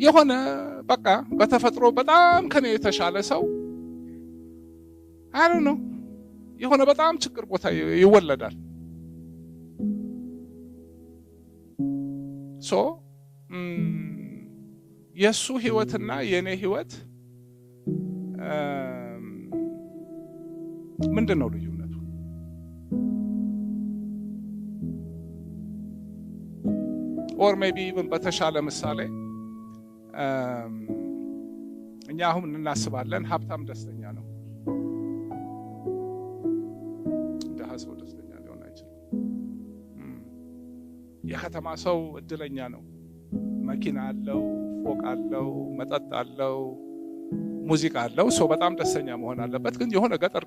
የሆነ በቃ በተፈጥሮ በጣም ከኔ የተሻለ ሰው አይ ነው የሆነ በጣም ችግር ቦታ ይወለዳል። ሶ የሱ ህይወትና የኔ ህይወት ምንድነው ልዩነቱ? ኦር ሜቢ ኢቭን በተሻለ ምሳሌ እኛ አሁን እናስባለን ሀብታም ደስተኛ ነው፣ ደሃ ሰው ደስተኛ ሊሆን አይችልም። የከተማ ሰው እድለኛ ነው፣ መኪና አለው፣ ፎቅ አለው፣ መጠጥ አለው፣ ሙዚቃ አለው፣ ሰው በጣም ደስተኛ መሆን አለበት። ግን የሆነ ገጠር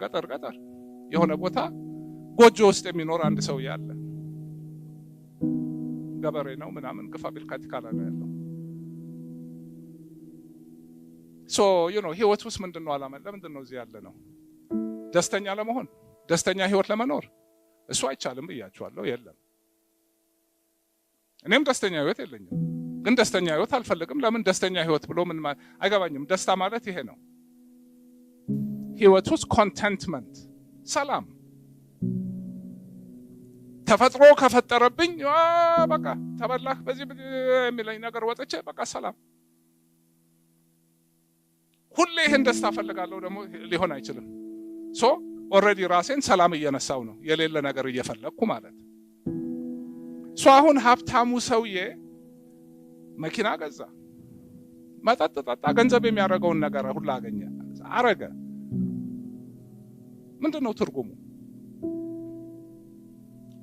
የሆነ ቦታ ጎጆ ውስጥ የሚኖር አንድ ሰው ያለ ገበሬ ነው ምናምን ግፋቢል ካቲካላ ነው ያለው። ሶ ህይወት ውስጥ ምንድነው ዓላማ? ለምንድነው እዚህ ያለ ነው? ደስተኛ ለመሆን፣ ደስተኛ ህይወት ለመኖር። እሱ አይቻልም ብያችኋለሁ። የለም እኔም ደስተኛ ህይወት የለኝም፣ ግን ደስተኛ ህይወት አልፈልግም። ለምን ደስተኛ ህይወት ብሎ ምን አይገባኝም። ደስታ ማለት ይሄ ነው። ህይወት ውስጥ ኮንቴንትመንት፣ ሰላም ተፈጥሮ ከፈጠረብኝ በቃ ተበላህ በዚህ የሚለኝ ነገር ወጥቼ በቃ ሰላም። ሁሌ ይሄን ደስታ ፈልጋለሁ ደግሞ ሊሆን አይችልም። ሶ ኦልሬዲ ራሴን ሰላም እየነሳው ነው የሌለ ነገር እየፈለግኩ ማለት። ሶ አሁን ሀብታሙ ሰውዬ መኪና ገዛ፣ መጠጥ ጠጣ፣ ገንዘብ የሚያደርገውን ነገር ሁሉ አገኘ፣ አረገ። ምንድነው ትርጉሙ?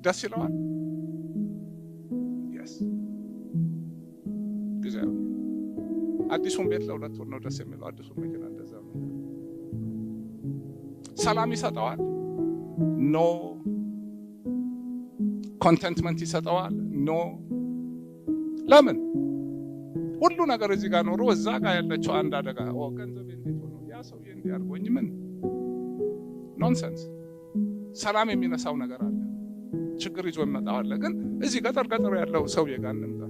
ደስ ይለዋል? yes ጊዜያዊ አዲሱን ቤት ለ2 ወር ነው ደስ የሚለው። አዲሱን መኪና እንደዛ ነው። ሰላም ይሰጠዋል? ኖ። ኮንቴንትመንት ይሰጠዋል? ኖ። ለምን? ሁሉ ነገር እዚህ ጋር ኖሮ እዛ ጋር ያለችው አንድ አደጋ ገንዘብ እንዴት ሆኖ ያ ሰውዬ እንዲያርጎኝ ምን ኖንሰንስ። ሰላም የሚነሳው ነገር አለ፣ ችግር ይዞ ይመጣው አለ። ግን እዚህ ገጠር ያለው ሰውዬ ጋር እንምጣ።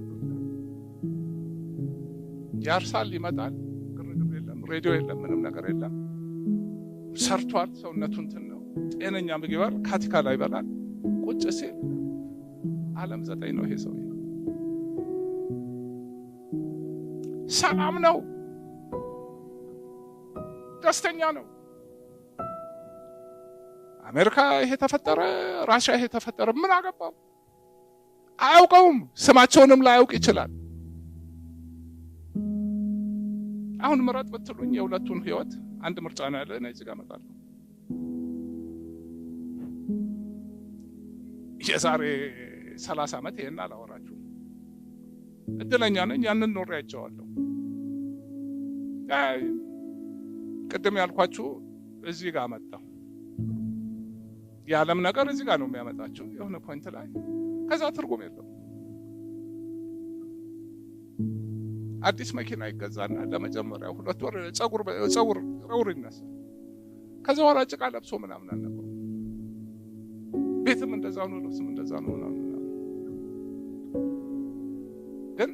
ያርሳል፣ ይመጣል፣ ግርግር የለም፣ ሬዲዮ የለም፣ ምንም ነገር የለም። ሰርቷል፣ ሰውነቱ እንትን ነው፣ ጤነኛ ምግብ ይበላል፣ ካቲካላ ይበላል። ቁጭ ሲል ዓለም 9 ነው ይሄ ሰውዬ። ሰላም ነው፣ ደስተኛ ነው። አሜሪካ ይሄ ተፈጠረ፣ ራሽያ ይሄ ተፈጠረ፣ ምን አገባው? አያውቀውም። ስማቸውንም ላያውቅ ይችላል። አሁን ምረጥ ብትሉኝ የሁለቱን ህይወት አንድ ምርጫ ነው ያለ። እኔ እዚህ ጋር እመጣለሁ። የዛሬ 30 ዓመት ይሄን አላወራችሁ። እድለኛ ነኝ፣ ያንን ኖሬ አይቼዋለሁ። ቅድም ያልኳችሁ እዚህ ጋር መጣሁ። የዓለም ነገር እዚህ ጋር ነው የሚያመጣችሁ የሆነ ፖይንት ላይ፣ ከዛ ትርጉም የለው። አዲስ መኪና ይገዛና ለመጀመሪያ 2 ወር ጸጉር ይነሳል። ከዛ በኋላ ጭቃ ለብሶ ምናምን አልነበረም። ቤትም እንደዛ ነው፣ ልብስም እንደዛ ነው ምናምን። ግን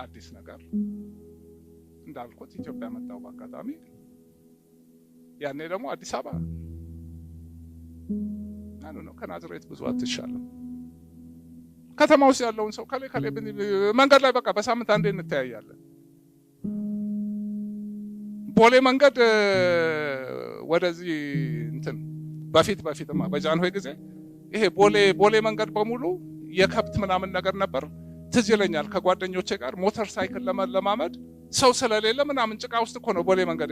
አዲስ ነገር እንዳልኩት ኢትዮጵያ መጣው በአጋጣሚ። ያኔ ደግሞ አዲስ አበባ ነው ከናዝሬት ብዙ አትሻለም። ከተማ ውስጥ ያለውን ሰው ከሌ መንገድ ላይ በቃ በሳምንት አንዴ እንተያያለን። ቦሌ መንገድ ወደዚህ እንትን በፊትማ በጃንሆይ ጊዜ ይሄ ቦሌ መንገድ በሙሉ የከብት ምናምን ነገር ነበር። ትዝ ይለኛል ከጓደኞቼ ጋር ሞተር ሳይክል ለማመድ ሰው ስለሌለ ምናምን ጭቃ ውስጥ እኮ ነው ቦሌ መንገድ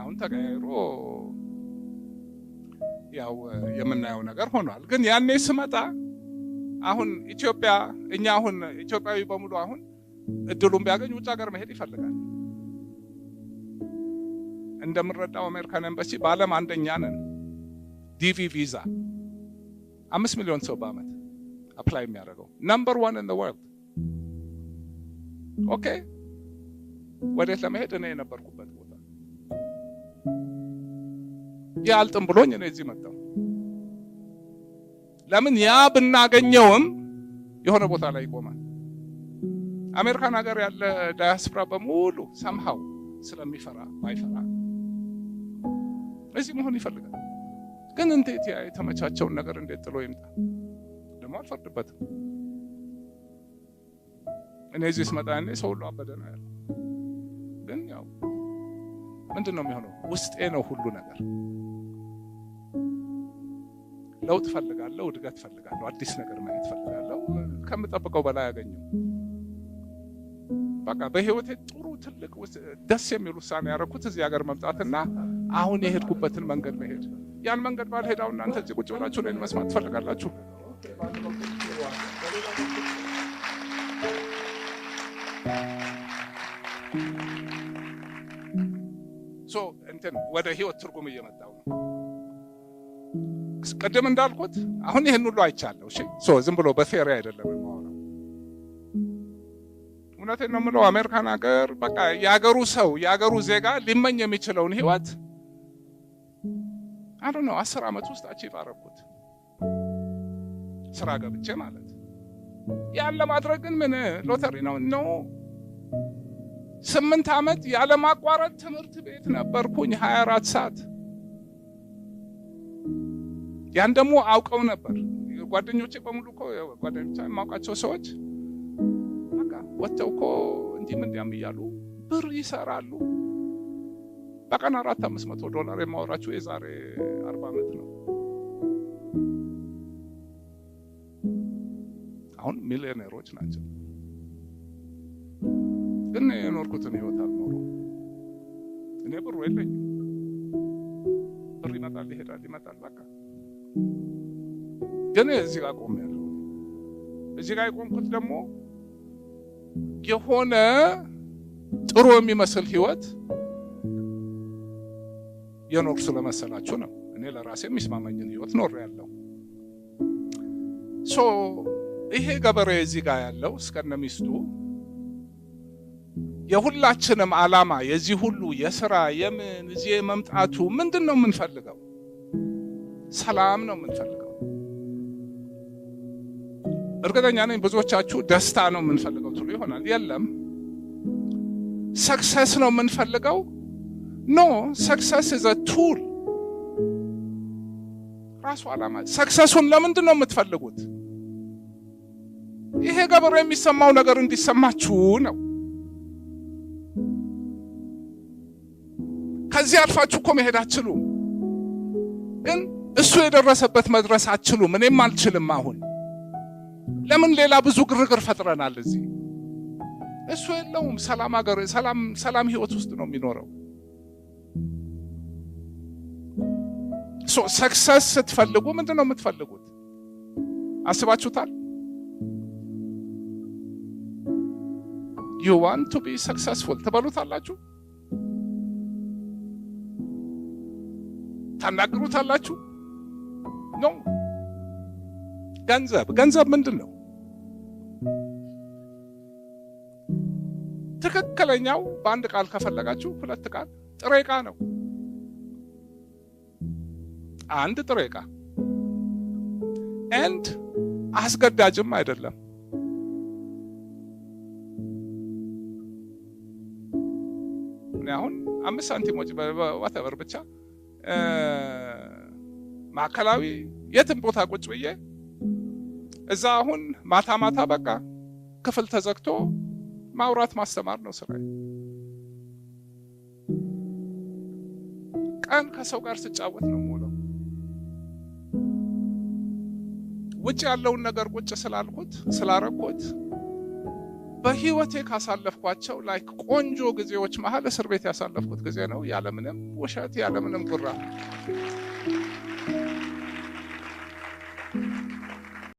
አሁን ተቀያይሮ ያው የምናየው ነገር ሆኗል። ግን ያኔ ስመጣ አሁን እኛ አሁን ኢትዮጵያዊ በሙሉ አሁን እድሉን ቢያገኝ ውጭ ሀገር መሄድ ይፈልጋል። እንደምንረዳው አሜሪካን ኤምባሲ በዓለም አንደኛ ነን። ዲቪ ቪዛ 5 ሚሊዮን ሰው በአመት አፕላይ የሚያደርገው ነምበር 1 in the world። ኦኬ ወዴት ለመሄድ? እኔ የነበርኩበት ቦታ ያልጥም ብሎኝ እኔ እዚህ መጣሁ። ለምን ያ ብናገኘውም የሆነ ቦታ ላይ ይቆማል። አሜሪካን ሀገር ያለ ዳያስፖራ በሙሉ somehow ስለሚፈራ ባይፈራ እዚህ መሆን ይፈልጋል። ግን እንዴት የተመቻቸውን ነገር እንዴት ጥሎ ይምጣ? ደግሞ አልፈርድበትም። እኔ እዚህ ስመጣ እኔ ሰው ሁሉ አበደ ነው ያለው። ግን ያው ምንድነው የሚሆነው? ውስጤ ነው ሁሉ ነገር። ለውጥ ፈልጋለሁ፣ እድገት ፈልጋለሁ፣ አዲስ ነገር ማየት ፈልጋለሁ። ከምጠብቀው በላይ ያገኘው በቃ በህይወቴ ጥሩ ትልቅ ደስ የሚል ውሳኔ ያደረኩት እዚህ ሀገር መምጣትና አሁን የሄድኩበትን መንገድ መሄድ። ያን መንገድ ባልሄዳው እናንተ እዚህ ቁጭ ብላችሁ እኔን መስማት ትፈልጋላችሁ? እንትን ወደ ህይወት ትርጉም እየመጣው ነው። ቅድም እንዳልኩት አሁን ይሄን ሁሉ አይቻለሁ። እሺ ዝም ብሎ በፌሪ አይደለም የማወራው። እውነቴን ነው የምለው። አሜሪካን ሀገር በቃ የሀገሩ ሰው የሀገሩ ዜጋ ሊመኝ የሚችለውን ህይወት I don't know 10 ዓመት ውስጥ አቺቭ አደረኩት። ስራ ገብቼ ማለት ያን ለማድረግ ግን ምን ሎተሪ ነው 8 ዓመት ያለ ማቋረጥ ትምህርት ቤት ነበርኩኝ 24 ሰዓት። ያን ደግሞ አውቀው ነበር ጓደኞቼ በሙሉ እኮ ጓደኞቼ የማውቃቸው ሰዎች በቃ ወጥተው እኮ እንዲያም እያሉ ብር ይሰራሉ። በቀን $400-500 የማወራችሁ የዛሬ 40 ዓመት ነው። አሁን ሚሊዮነሮች ናቸው። ግን የኖርኩትን ህይወት አልኖሩም። እኔ ብሩ የለኝም። ብር ይመጣል ይሄዳል በቃ። ግን እዚህ ጋር ቆሜያለሁ። እዚህ ጋር የቆምኩት ደግሞ የሆነ ጥሩ የሚመስል ህይወት የኖር ስለመሰላችሁ ነው። እኔ ለራሴ የሚስማማኝን ህይወት ኖሬያለሁ። ይሄ ገበሬ እዚህ ጋር ያለው እስከነ ሚስቱ የሁላችንም ዓላማ የዚህ ሁሉ የሥራ የምን እዚህ መምጣቱ ምንድነው የምንፈልገው? ሰላም ነው የምንፈልገው። እርግጠኛ ነኝ ብዙዎቻችሁ ደስታ ነው የምንፈልገው ትሉ ይሆናል። የለም ሰክሰስ ነው የምንፈልገው። ኖ ሰክሰስ is a tool። ራሱ ዓላማ ሰክሰሱን ለምንድን ነው የምትፈልጉት? ይሄ ገበሬ የሚሰማው ነገር እንዲሰማችሁ ነው። ከዚህ አልፋችሁ እኮ መሄድ አትችሉም። ግን እሱ የደረሰበት መድረስ አትችሉም። እኔም አልችልም። አሁን ለምን ሌላ ብዙ ግርግር ፈጥረናል እዚህ? እሱ የለውም። ሰላም ሀገር ሰላም ህይወት ውስጥ ነው የሚኖረው። ሰክሰስ ስትፈልጉ ምንድን ነው የምትፈልጉት? አስባችሁታል? you want to be successful ትበሉታላችሁ? ታናግሩታላችሁ? ኖ። ገንዘብ ምንድን ነው? ትክክለኛው በአንድ ቃል ከፈለጋችሁ 2 ቃል ጥሬ ዕቃ ነው። አንድ ጥሬ ዕቃ and አስገዳጅም አይደለም። አሁን 5 ሳንቲሞች whatever ብቻ ማዕከላዊ የትም ቦታ ቁጭ ብዬ እዛ አሁን ማታ በቃ ክፍል ተዘግቶ ማውራት ማስተማር ነው ስራዬ። ቀን ከሰው ጋር ስጫወት ነው የምውለው። ውጭ ያለውን ነገር ቁጭ ስላረኩት በህይወቴ ካሳለፍኳቸው ላይክ ቆንጆ ጊዜዎች መሃል እስር ቤት ያሳለፍኩት ጊዜ ነው። ያለምንም ውሸት ያለምንም ጉራ